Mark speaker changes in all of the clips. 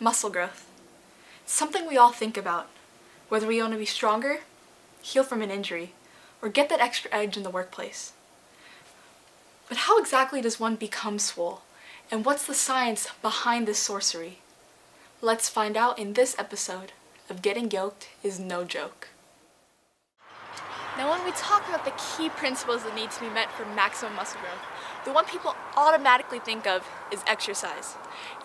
Speaker 1: Muscle growth. It's something we all think about, whether we want to be stronger, heal from an injury, or get that extra edge in the workplace. But how exactly does one become swole? And what's the science behind this sorcery? Let's find out in this episode of Getting Yoked is No Joke. Now when we talk about the key principles that need to be met for maximum muscle growth, the one people automatically think of is exercise.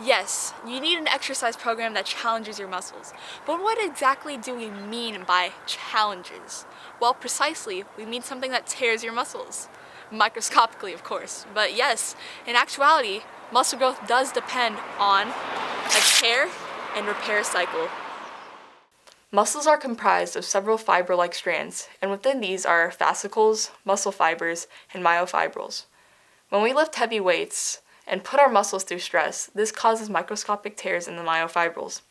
Speaker 1: Yes, you need an exercise program that challenges your muscles, but what exactly do we mean by challenges? Well, precisely, we mean something that tears your muscles. Microscopically, of course, but yes, in actuality, muscle growth does depend on a tear and repair cycle. Muscles are comprised of several fiber-like strands, and within these are fascicles, muscle fibers, and myofibrils. When we lift heavy weights and put our muscles through stress, this causes microscopic tears in the myofibrils.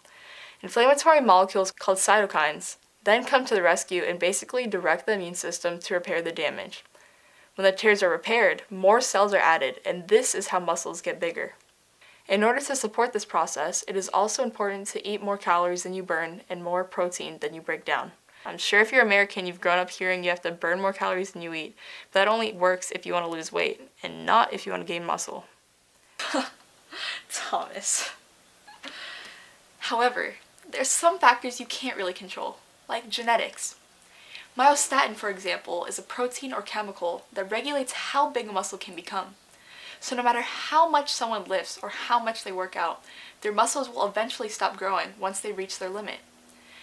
Speaker 1: Inflammatory molecules called cytokines then come to the rescue and basically direct the immune system to repair the damage. When the tears are repaired, more cells are added, and this is how muscles get bigger. In order to support this process, it is also important to eat more calories than you burn and more protein than you break down. I'm sure if you're American, you've grown up hearing you have to burn more calories than you eat, but that only works if you want to lose weight, and not if you want to gain muscle. Thomas. However, there's some factors you can't really control, like genetics. Myostatin, for example, is a protein or chemical that regulates how big a muscle can become. So no matter how much someone lifts or how much they work out, their muscles will eventually stop growing once they reach their limit.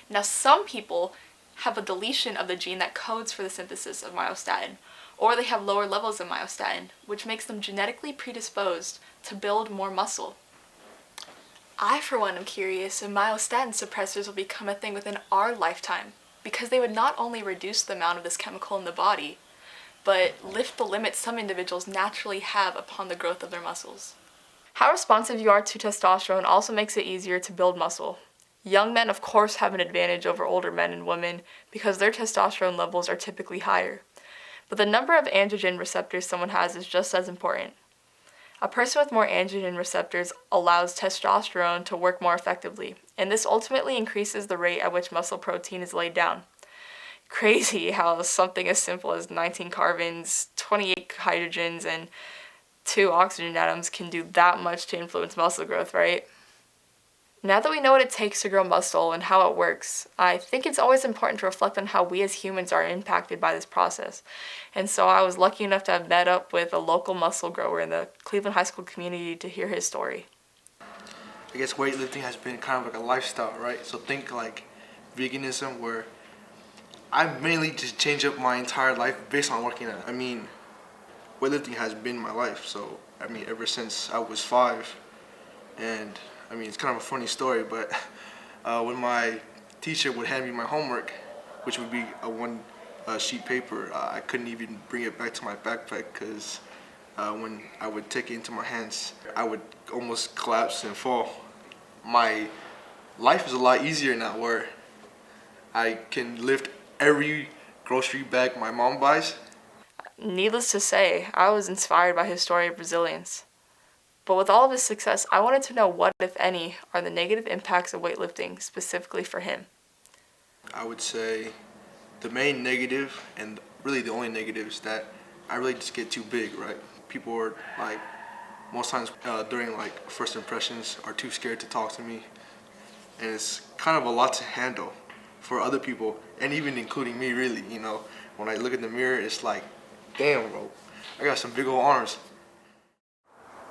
Speaker 1: Now some people have a deletion of the gene that codes for the synthesis of myostatin, or they have lower levels of myostatin, which makes them genetically predisposed to build more muscle. I, for one, am curious if myostatin suppressors will become a thing within our lifetime, because they would not only reduce the amount of this chemical in the body, but lift the limits some individuals naturally have upon the growth of their muscles. How responsive you are to testosterone also makes it easier to build muscle. Young men, of course, have an advantage over older men and women because their testosterone levels are typically higher. But the number of androgen receptors someone has is just as important. A person with more androgen receptors allows testosterone to work more effectively, and this ultimately increases the rate at which muscle protein is laid down. Crazy how something as simple as 19 carbons, 28 hydrogens, and 2 oxygen atoms can do that much to influence muscle growth, right? Now that we know what it takes to grow muscle and how it works, I think it's always important to reflect on how we as humans are impacted by this process. And so I was lucky enough to have met up with a local muscle grower in the Cleveland high school community to hear his story.
Speaker 2: I guess weightlifting has been kind of like a lifestyle, right? So think like veganism, where I mainly just change up my entire life based on working out. I mean, weightlifting has been my life. So, I mean, ever since I was 5. And, I mean, it's kind of a funny story, but when my teacher would hand me my homework, which would be a one sheet paper, I couldn't even bring it back to my backpack because when I would take it into my hands, I would almost collapse and fall. My life is a lot easier now where I can lift every grocery bag my mom buys.
Speaker 1: Needless to say, I was inspired by his story of resilience. But with all of his success, I wanted to know what, if any, are the negative impacts of weightlifting specifically for him.
Speaker 2: I would say the main negative, and really the only negative, is that I really just get too big, right? People are like, most times during like first impressions, are too scared to talk to me. And it's kind of a lot to handle for other people, and even including me, really, you know. When I look in the mirror, it's like, damn, bro, I got some big old arms.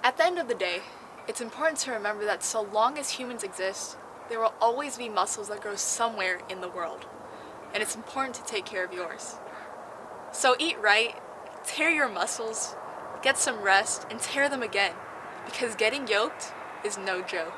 Speaker 1: At the end of the day, it's important to remember that so long as humans exist, there will always be muscles that grow somewhere in the world. And it's important to take care of yours. So eat right, tear your muscles, get some rest, and tear them again. Because getting yoked is no joke.